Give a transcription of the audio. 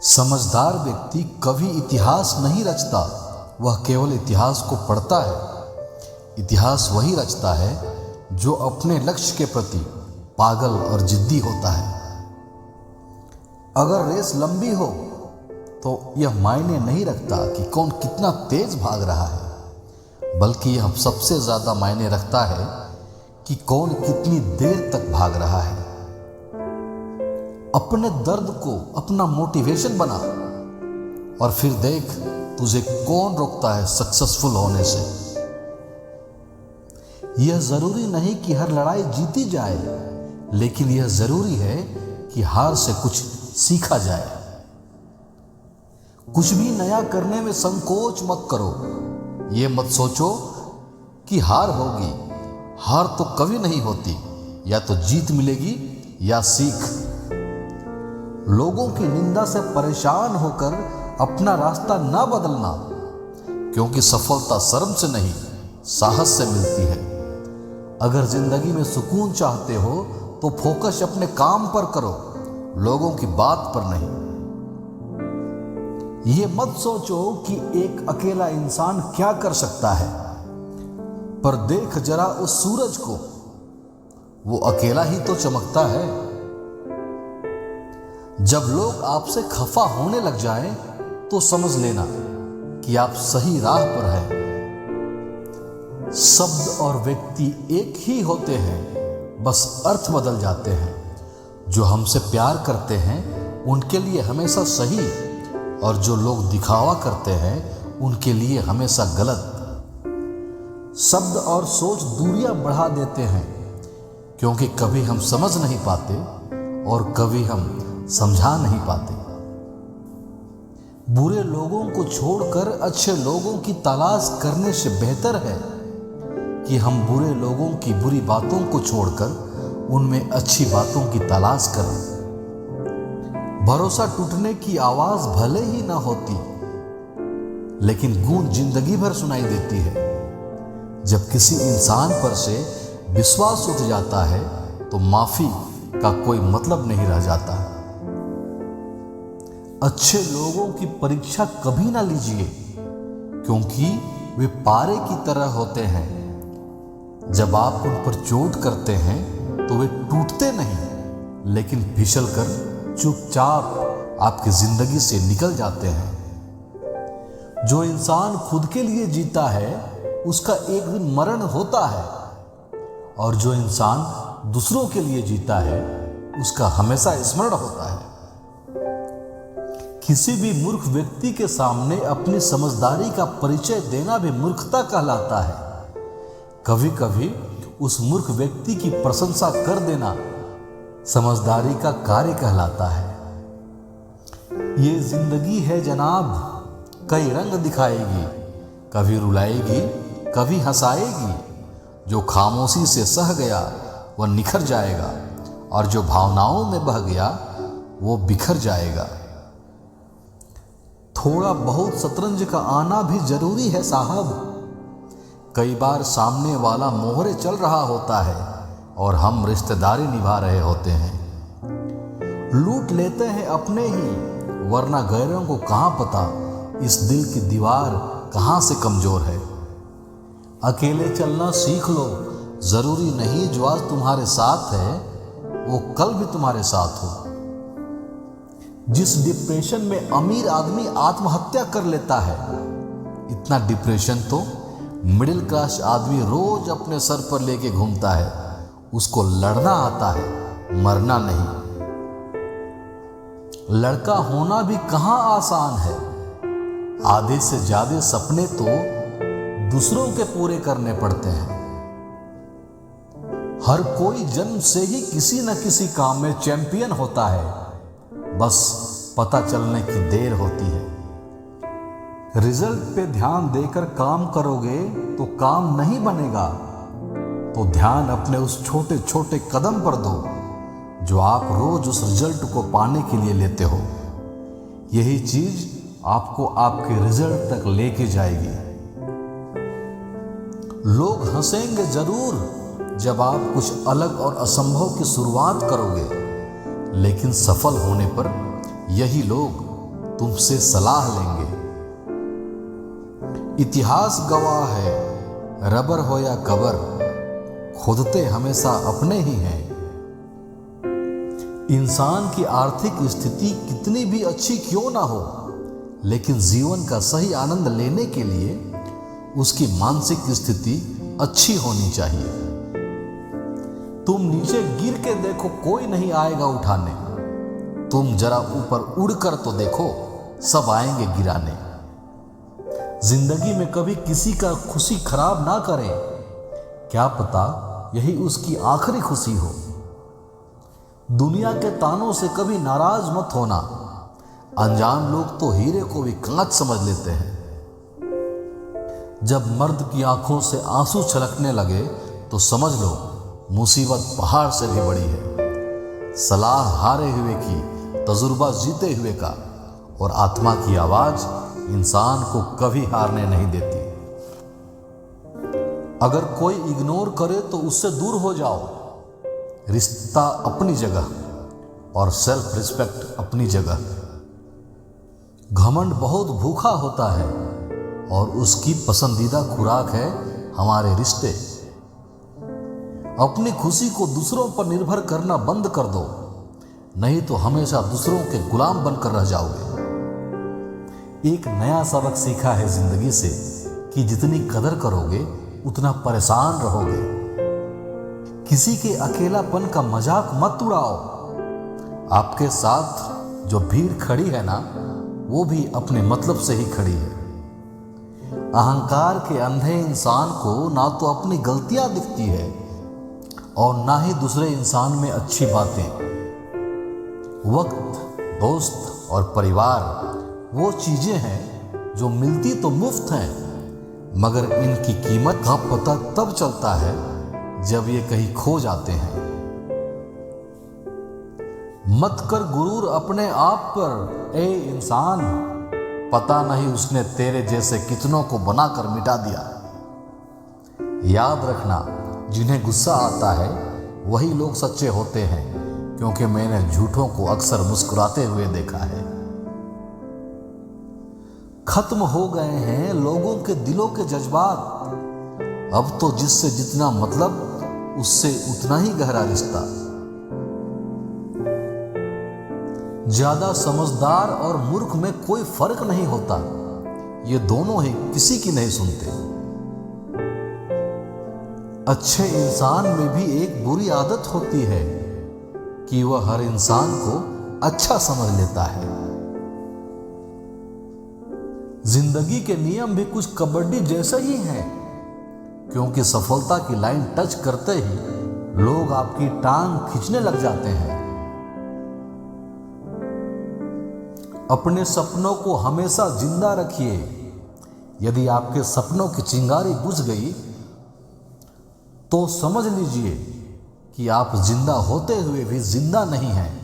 समझदार व्यक्ति कभी इतिहास नहीं रचता, वह केवल इतिहास को पढ़ता है। इतिहास वही रचता है जो अपने लक्ष्य के प्रति पागल और जिद्दी होता है। अगर रेस लंबी हो तो यह मायने नहीं रखता कि कौन कितना तेज भाग रहा है, बल्कि यह सबसे ज्यादा मायने रखता है कि कौन कितनी देर तक भाग रहा है। अपने दर्द को अपना मोटिवेशन बना और फिर देख तुझे कौन रोकता है सक्सेसफुल होने से। यह जरूरी नहीं कि हर लड़ाई जीती जाए, लेकिन यह जरूरी है कि हार से कुछ सीखा जाए। कुछ भी नया करने में संकोच मत करो। यह मत सोचो कि हार होगी। हार तो कभी नहीं होती, या तो जीत मिलेगी या सीख। लोगों की निंदा से परेशान होकर अपना रास्ता ना बदलना, क्योंकि सफलता शर्म से नहीं साहस से मिलती है। अगर जिंदगी में सुकून चाहते हो तो फोकस अपने काम पर करो, लोगों की बात पर नहीं। ये मत सोचो कि एक अकेला इंसान क्या कर सकता है, पर देख जरा उस सूरज को, वो अकेला ही तो चमकता है। जब लोग आपसे खफा होने लग जाएं, तो समझ लेना कि आप सही राह पर हैं। शब्द और व्यक्ति एक ही होते हैं, बस अर्थ बदल जाते हैं। जो हमसे प्यार करते हैं उनके लिए हमेशा सही, और जो लोग दिखावा करते हैं उनके लिए हमेशा गलत। शब्द और सोच दूरियां बढ़ा देते हैं, क्योंकि कभी हम समझ नहीं पाते और कभी हम समझा नहीं पाते। बुरे लोगों को छोड़कर अच्छे लोगों की तलाश करने से बेहतर है कि हम बुरे लोगों की बुरी बातों को छोड़कर उनमें अच्छी बातों की तलाश करें। भरोसा टूटने की आवाज भले ही ना होती, लेकिन गूंज जिंदगी भर सुनाई देती है। जब किसी इंसान पर से विश्वास उठ जाता है तो माफी का कोई मतलब नहीं रह जाता। अच्छे लोगों की परीक्षा कभी ना लीजिए, क्योंकि वे पारे की तरह होते हैं। जब आप उन पर चोट करते हैं तो वे टूटते नहीं, लेकिन फिसल कर चुपचाप आपकी जिंदगी से निकल जाते हैं। जो इंसान खुद के लिए जीता है उसका एक दिन मरण होता है, और जो इंसान दूसरों के लिए जीता है उसका हमेशा स्मरण होता है। किसी भी मूर्ख व्यक्ति के सामने अपनी समझदारी का परिचय देना भी मूर्खता कहलाता है। कभी कभी उस मूर्ख व्यक्ति की प्रशंसा कर देना समझदारी का कार्य कहलाता है। ये जिंदगी है जनाब, कई रंग दिखाएगी, कभी रुलाएगी, कभी हंसाएगी। जो खामोशी से सह गया वह निखर जाएगा, और जो भावनाओं में बह गया वो बिखर जाएगा। थोड़ा बहुत शतरंज का आना भी जरूरी है साहब। कई बार सामने वाला मोहरे चल रहा होता है और हम रिश्तेदारी निभा रहे होते हैं। लूट लेते हैं अपने ही, वरना गैरों को कहां पता इस दिल की दीवार कहां से कमजोर है। अकेले चलना सीख लो। जरूरी नहीं जो आज तुम्हारे साथ है वो कल भी तुम्हारे साथ हो। जिस डिप्रेशन में अमीर आदमी आत्महत्या कर लेता है, इतना डिप्रेशन तो मिडिल क्लास आदमी रोज अपने सर पर लेके घूमता है। उसको लड़ना आता है, मरना नहीं। लड़का होना भी कहां आसान है। आधे से ज्यादा सपने तो दूसरों के पूरे करने पड़ते हैं। हर कोई जन्म से ही किसी न किसी काम में चैंपियन होता है, बस पता चलने की देर होती है। रिजल्ट पे ध्यान देकर काम करोगे तो काम नहीं बनेगा, तो ध्यान अपने उस छोटे छोटे कदम पर दो जो आप रोज उस रिजल्ट को पाने के लिए लेते हो। यही चीज आपको आपके रिजल्ट तक लेके जाएगी। लोग हंसेंगे जरूर जब आप कुछ अलग और असंभव की शुरुआत करोगे, लेकिन सफल होने पर यही लोग तुमसे सलाह लेंगे। इतिहास गवाह है, रबर हो या कबर, खोदते हमेशा अपने ही हैं। इंसान की आर्थिक स्थिति कितनी भी अच्छी क्यों ना हो, लेकिन जीवन का सही आनंद लेने के लिए उसकी मानसिक स्थिति अच्छी होनी चाहिए। तुम नीचे गिर के देखो, कोई नहीं आएगा उठाने। तुम जरा ऊपर उड़कर तो देखो, सब आएंगे गिराने। जिंदगी में कभी किसी का खुशी खराब ना करें, क्या पता यही उसकी आखिरी खुशी हो। दुनिया के तानों से कभी नाराज मत होना, अनजान लोग तो हीरे को भी कांच समझ लेते हैं। जब मर्द की आंखों से आंसू छलकने लगे तो समझ लो मुसीबत पहाड़ से भी बड़ी है। सलाह हारे हुए की, तजुर्बा जीते हुए का, और आत्मा की आवाज इंसान को कभी हारने नहीं देती। अगर कोई इग्नोर करे तो उससे दूर हो जाओ। रिश्ता अपनी जगह और सेल्फ रिस्पेक्ट अपनी जगह। घमंड बहुत भूखा होता है और उसकी पसंदीदा खुराक है हमारे रिश्ते। अपनी खुशी को दूसरों पर निर्भर करना बंद कर दो, नहीं तो हमेशा दूसरों के गुलाम बनकर रह जाओगे। एक नया सबक सीखा है जिंदगी से कि जितनी कदर करोगे उतना परेशान रहोगे। किसी के अकेलापन का मजाक मत उड़ाओ। आपके साथ जो भीड़ खड़ी है ना, वो भी अपने मतलब से ही खड़ी है। अहंकार के अंधे इंसान को ना तो अपनी गलतियां दिखती है और ना ही दूसरे इंसान में अच्छी बातें। वक्त, दोस्त और परिवार वो चीजें हैं जो मिलती तो मुफ्त हैं, मगर इनकी कीमत का पता तब चलता है जब ये कहीं खो जाते हैं। मत कर गुरूर अपने आप पर, ए इंसान, पता नहीं उसने तेरे जैसे कितनों को बनाकर मिटा दिया। याद रखना, जिन्हें गुस्सा आता है वही लोग सच्चे होते हैं, क्योंकि मैंने झूठों को अक्सर मुस्कुराते हुए देखा है। खत्म हो गए हैं लोगों के दिलों के जज्बात। अब तो जिससे जितना मतलब उससे उतना ही गहरा रिश्ता। ज्यादा समझदार और मूर्ख में कोई फर्क नहीं होता, ये दोनों ही किसी की नहीं सुनते। अच्छे इंसान में भी एक बुरी आदत होती है कि वह हर इंसान को अच्छा समझ लेता है। जिंदगी के नियम भी कुछ कबड्डी जैसे ही हैं, क्योंकि सफलता की लाइन टच करते ही लोग आपकी टांग खींचने लग जाते हैं। अपने सपनों को हमेशा जिंदा रखिए। यदि आपके सपनों की चिंगारी बुझ गई तो समझ लीजिए कि आप जिंदा होते हुए भी जिंदा नहीं हैं।